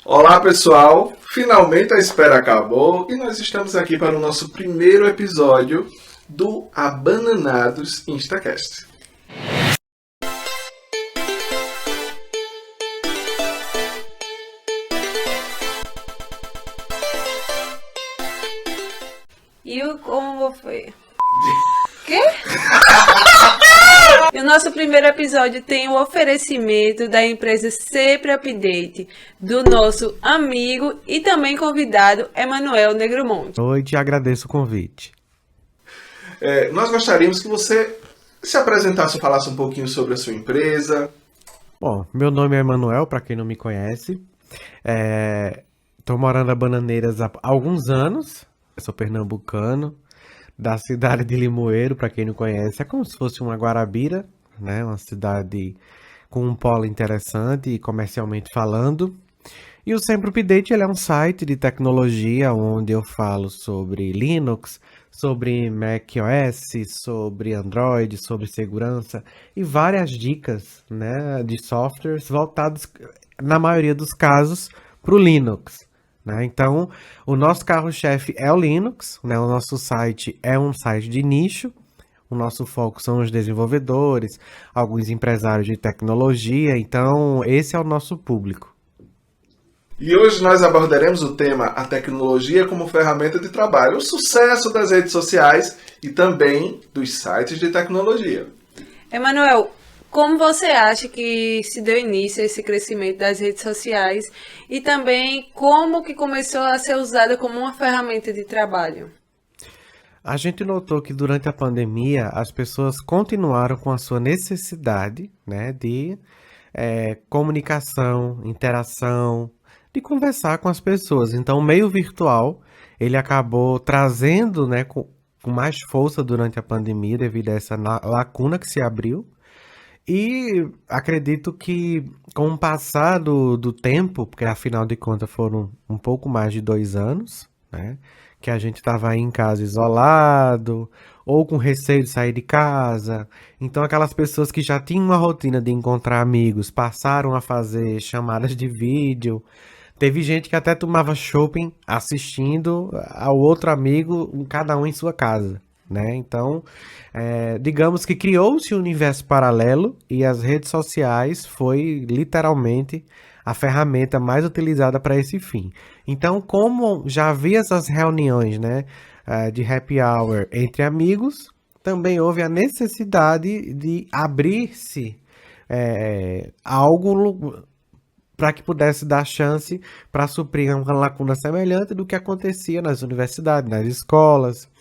Olá pessoal, finalmente a espera acabou e nós estamos aqui para o nosso primeiro episódio do Abananados Instacast. E como foi? Quê? E o nosso primeiro episódio tem o oferecimento da empresa Sempre Update, do nosso amigo e também convidado Emanuel Negromonte. Oi, te agradeço o convite. Nós gostaríamos que você se apresentasse e falasse um pouquinho sobre a sua empresa. Bom, meu nome é Emanuel, para quem não me conhece. Estou morando a Bananeiras há alguns anos. Eu sou pernambucano, da cidade de Limoeiro, para quem não conhece. É como se fosse uma Guarabira, né? Uma cidade com um polo interessante, comercialmente falando. E o Sempre Update ele é um site de tecnologia onde eu falo sobre Linux, sobre macOS, sobre Android, sobre segurança e várias dicas, né, de softwares voltados, na maioria dos casos, para o Linux. Né? Então, o nosso carro-chefe é o Linux, né? O nosso site é um site de nicho, o nosso foco são os desenvolvedores, alguns empresários de tecnologia, então esse é o nosso público. E hoje nós abordaremos o tema a tecnologia como ferramenta de trabalho, o sucesso das redes sociais e também dos sites de tecnologia. Emanuel, como você acha que se deu início a esse crescimento das redes sociais e também como que começou a ser usada como uma ferramenta de trabalho? A gente notou que durante a pandemia as pessoas continuaram com a sua necessidade, né, de comunicação, interação, de conversar com as pessoas. Então, o meio virtual, ele acabou trazendo, né, com mais força durante a pandemia devido a essa lacuna que se abriu. E acredito que com o passar do tempo, porque afinal de contas foram um pouco mais de 2 anos, né? Que a gente estava aí em casa isolado, ou com receio de sair de casa. Então aquelas pessoas que já tinham uma rotina de encontrar amigos, passaram a fazer chamadas de vídeo. Teve gente que até tomava shopping assistindo ao outro amigo, cada um em sua casa. Né? Então, digamos que criou-se um universo paralelo e as redes sociais foi literalmente a ferramenta mais utilizada para esse fim. Então, como já havia essas reuniões, né, de happy hour entre amigos, também houve a necessidade de abrir-se algo para que pudesse dar chance para suprir uma lacuna semelhante do que acontecia nas universidades, nas escolas,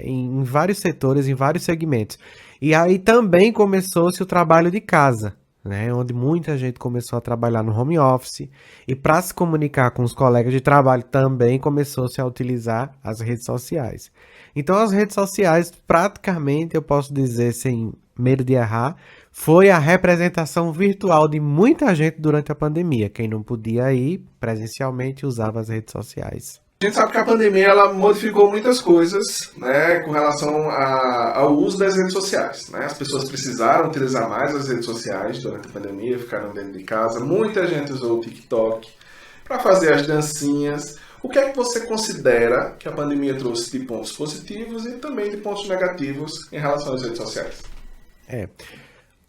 em vários setores, em vários segmentos. E aí também começou-se o trabalho de casa, né, onde muita gente começou a trabalhar no home office e para se comunicar com os colegas de trabalho também começou-se a utilizar as redes sociais. Então as redes sociais praticamente, eu posso dizer sem medo de errar, foi a representação virtual de muita gente durante a pandemia. Quem não podia ir presencialmente usava as redes sociais. A gente sabe que a pandemia ela modificou muitas coisas, né, com relação ao uso das redes sociais. Né? As pessoas precisaram utilizar mais as redes sociais durante a pandemia, ficaram dentro de casa. Muita gente usou o TikTok para fazer as dancinhas. O que é que você considera que a pandemia trouxe de pontos positivos e também de pontos negativos em relação às redes sociais?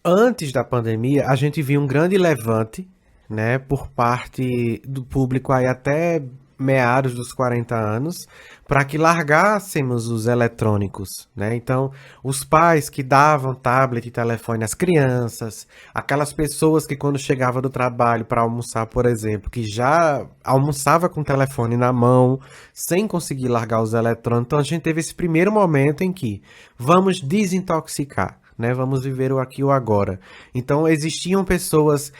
Antes da pandemia, a gente viu um grande levante, né, por parte do público aí até meados dos 40 anos, para que largássemos os eletrônicos, né? Então, os pais que davam tablet e telefone às crianças, aquelas pessoas que quando chegava do trabalho para almoçar, por exemplo, que já almoçava com o telefone na mão, sem conseguir largar os eletrônicos. Então, a gente teve esse primeiro momento em que vamos desintoxicar, né? Vamos viver o aqui e o agora. Então, existiam pessoas...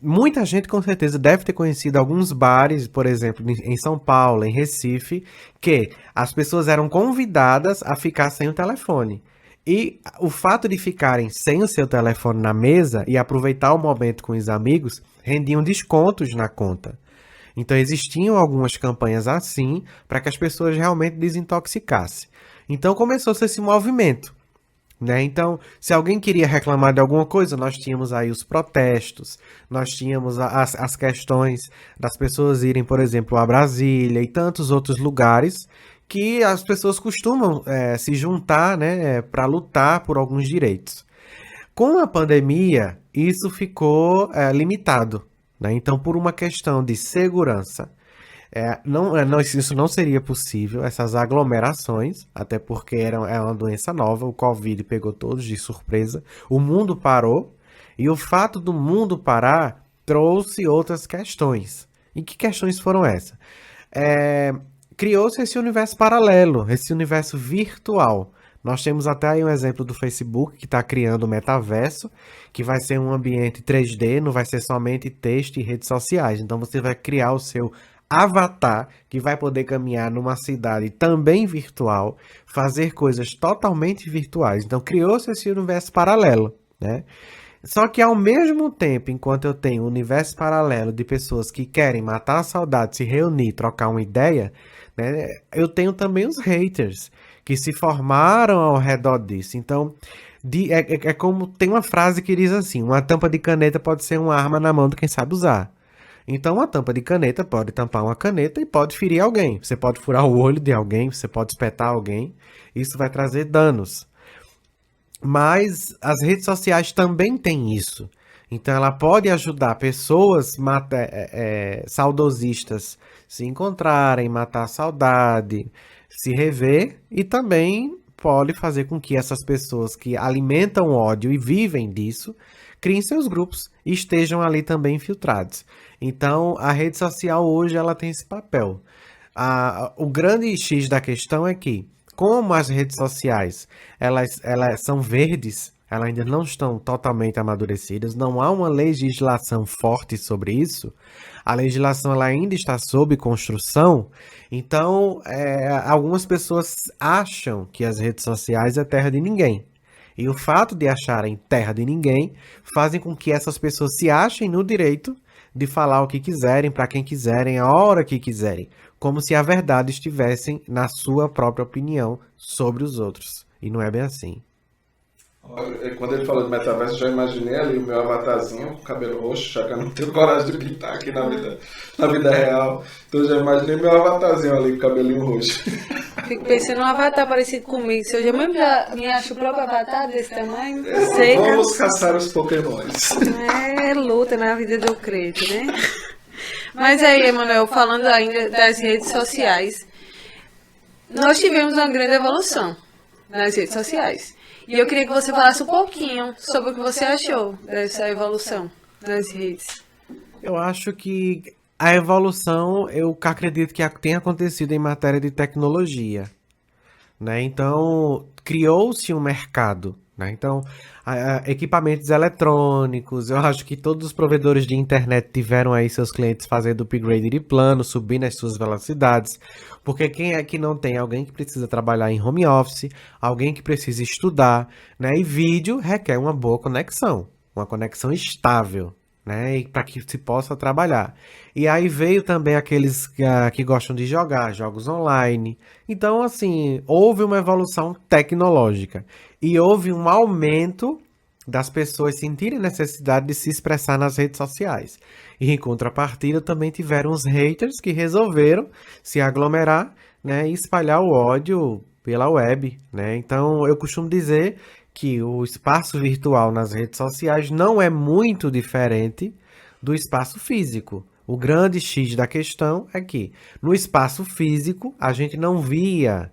muita gente com certeza deve ter conhecido alguns bares, por exemplo, em São Paulo, em Recife, que as pessoas eram convidadas a ficar sem o telefone. E o fato de ficarem sem o seu telefone na mesa e aproveitar o momento com os amigos, rendiam descontos na conta. Então existiam algumas campanhas assim, para que as pessoas realmente desintoxicassem. Então começou-se esse movimento. né? Então, se alguém queria reclamar de alguma coisa, nós tínhamos aí os protestos, nós tínhamos as questões das pessoas irem, por exemplo, a Brasília e tantos outros lugares que as pessoas costumam se juntar, né, para lutar por alguns direitos. Com a pandemia, isso ficou limitado, né? Então, por uma questão de segurança, isso não seria possível, essas aglomerações, até porque é uma doença nova, o Covid pegou todos de surpresa, o mundo parou, e o fato do mundo parar trouxe outras questões. E que questões foram essas? Criou-se esse universo paralelo, esse universo virtual. Nós temos até aí um exemplo do Facebook, que está criando o metaverso, que vai ser um ambiente 3D, não vai ser somente texto e redes sociais. Então você vai criar o seu avatar, que vai poder caminhar numa cidade também virtual, fazer coisas totalmente virtuais. Então criou-se esse universo paralelo, né? Só que ao mesmo tempo, enquanto eu tenho um universo paralelo de pessoas que querem matar a saudade, se reunir, trocar uma ideia, né, eu tenho também os haters, que se formaram ao redor disso. Então, é como tem uma frase que diz assim: uma tampa de caneta pode ser uma arma na mão de quem sabe usar. Então, uma tampa de caneta pode tampar uma caneta e pode ferir alguém. Você pode furar o olho de alguém, você pode espetar alguém. Isso vai trazer danos. Mas as redes sociais também têm isso. Então, ela pode ajudar pessoas saudosistas se encontrarem, matar a saudade, se rever, e também pode fazer com que essas pessoas que alimentam ódio e vivem disso criem seus grupos e estejam ali também infiltrados. Então, a rede social hoje ela tem esse papel. O grande X da questão é que, como as redes sociais elas são verdes, elas ainda não estão totalmente amadurecidas, não há uma legislação forte sobre isso, a legislação ela ainda está sob construção, então algumas pessoas acham que as redes sociais é terra de ninguém. E o fato de acharem terra de ninguém fazem com que essas pessoas se achem no direito de falar o que quiserem, para quem quiserem, a hora que quiserem, como se a verdade estivessem na sua própria opinião sobre os outros. E não é bem assim. Quando ele falou de metaverso, eu já imaginei ali o meu avatarzinho com cabelo roxo, já que eu não tenho coragem de pintar aqui na vida real. Então eu já imaginei meu avatarzinho ali com cabelinho roxo. Fico pensando num avatar parecido comigo. Se eu já me acho o próprio avatar desse tamanho, vamos caçar os pokémons. É luta na vida do crente, né? Mas aí, Emanuel, falando ainda das redes sociais, nós tivemos uma grande evolução nas redes sociais. E eu queria que você falasse um pouquinho sobre o que você achou dessa evolução nas redes. Eu acho que a evolução, eu acredito que tem acontecido em matéria de tecnologia, né? Então, criou-se um mercado, né? Então, equipamentos eletrônicos, eu acho que todos os provedores de internet tiveram aí seus clientes fazendo upgrade de plano, subindo as suas velocidades, porque quem é que não tem alguém que precisa trabalhar em home office, alguém que precisa estudar, né? E vídeo requer uma boa conexão, uma conexão estável, né? E para que se possa trabalhar. E aí veio também aqueles que gostam de jogar jogos online. Então, assim, houve uma evolução tecnológica e houve um aumento das pessoas sentirem necessidade de se expressar nas redes sociais. E em contrapartida também tiveram os haters que resolveram se aglomerar, né, e espalhar o ódio pela web, né? Então, eu costumo dizer que o espaço virtual nas redes sociais não é muito diferente do espaço físico. O grande X da questão é que no espaço físico a gente não via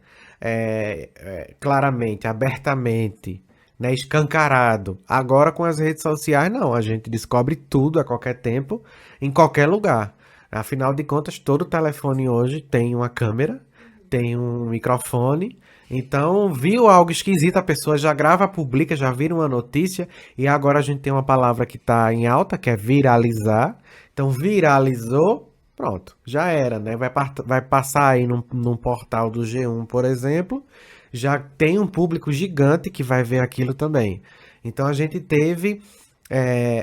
claramente, abertamente, né, escancarado. Agora com as redes sociais não, a gente descobre tudo a qualquer tempo, em qualquer lugar. Afinal de contas, todo telefone hoje tem uma câmera, tem um microfone. Então, viu algo esquisito, a pessoa já grava, publica, já vira uma notícia. E agora a gente tem uma palavra que está em alta, que é viralizar. Então, viralizou, pronto, já era, né? Vai passar aí num portal do G1, por exemplo. Já tem um público gigante que vai ver aquilo também. Então, a gente teve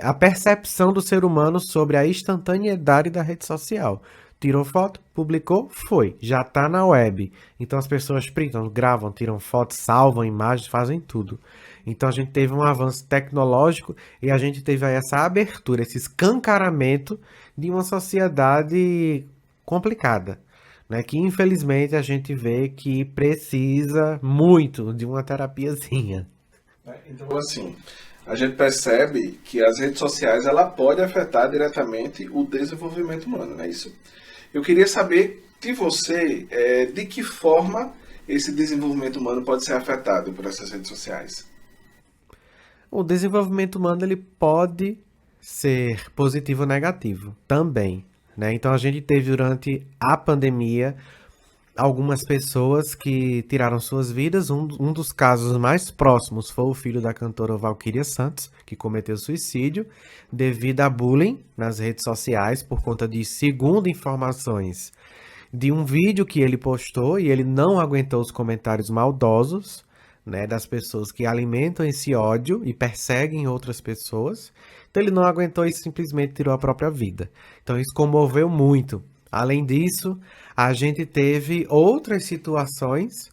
a percepção do ser humano sobre a instantaneidade da rede social. Tirou foto, publicou, foi. Já tá na web. Então as pessoas printam, gravam, tiram fotos, salvam imagens, fazem tudo. Então a gente teve um avanço tecnológico e a gente teve aí essa abertura, esse escancaramento de uma sociedade complicada, né? Que infelizmente a gente vê que precisa muito de uma terapiazinha. Então, assim, a gente percebe que as redes sociais ela pode afetar diretamente o desenvolvimento humano, não é isso? Eu queria saber de você, de que forma esse desenvolvimento humano pode ser afetado por essas redes sociais. O desenvolvimento humano ele pode ser positivo ou negativo também, né? Então a gente teve durante a pandemia algumas pessoas que tiraram suas vidas. Um dos casos mais próximos foi o filho da cantora Valquíria Santos, que cometeu suicídio devido a bullying nas redes sociais por conta de, segundo informações, de um vídeo que ele postou e ele não aguentou os comentários maldosos, né, das pessoas que alimentam esse ódio e perseguem outras pessoas. Então ele não aguentou e simplesmente tirou a própria vida. Então isso comoveu muito. Além disso, a gente teve outras situações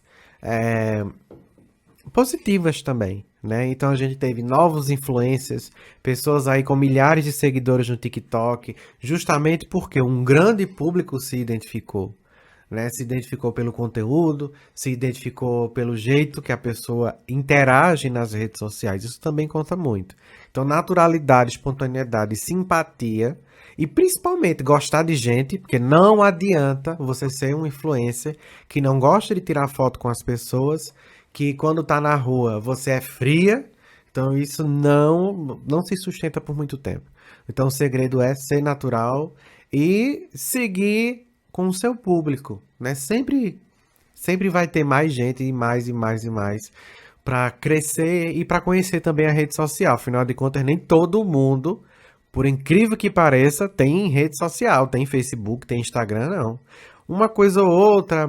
positivas também, né? Então a gente teve novos influencers, pessoas aí com milhares de seguidores no TikTok, justamente porque um grande público se identificou, né? Se identificou pelo conteúdo, se identificou pelo jeito que a pessoa interage nas redes sociais. Isso também conta muito. Então, naturalidade, espontaneidade, simpatia e principalmente gostar de gente, porque não adianta você ser um influencer que não gosta de tirar foto com as pessoas, que quando tá na rua você é fria. Então, isso não se sustenta por muito tempo. Então, o segredo é ser natural e seguir com o seu público, né? Sempre vai ter mais gente, e mais para crescer e para conhecer também a rede social. Afinal de contas, nem todo mundo, por incrível que pareça, tem rede social, tem Facebook, tem Instagram, não. Uma coisa ou outra.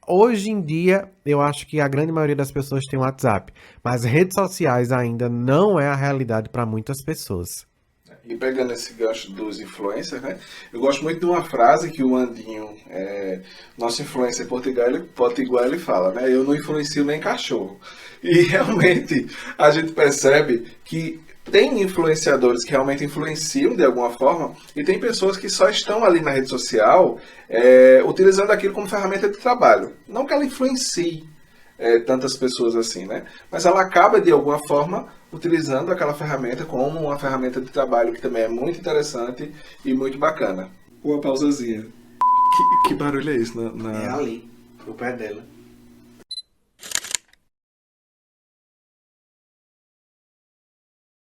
Hoje em dia, eu acho que a grande maioria das pessoas tem WhatsApp, mas redes sociais ainda não é a realidade para muitas pessoas. E pegando esse gancho dos influencers, né? Eu gosto muito de uma frase que o Andinho, nosso influencer potiguar, ele fala, né? Eu não influencio nem cachorro. E realmente a gente percebe que tem influenciadores que realmente influenciam de alguma forma e tem pessoas que só estão ali na rede social utilizando aquilo como ferramenta de trabalho. Não que ela influencie tantas pessoas assim, né? Mas ela acaba de alguma forma utilizando aquela ferramenta como uma ferramenta de trabalho que também é muito interessante e muito bacana. Uma pausazinha. Que barulho é isso? É ali, o pé dela.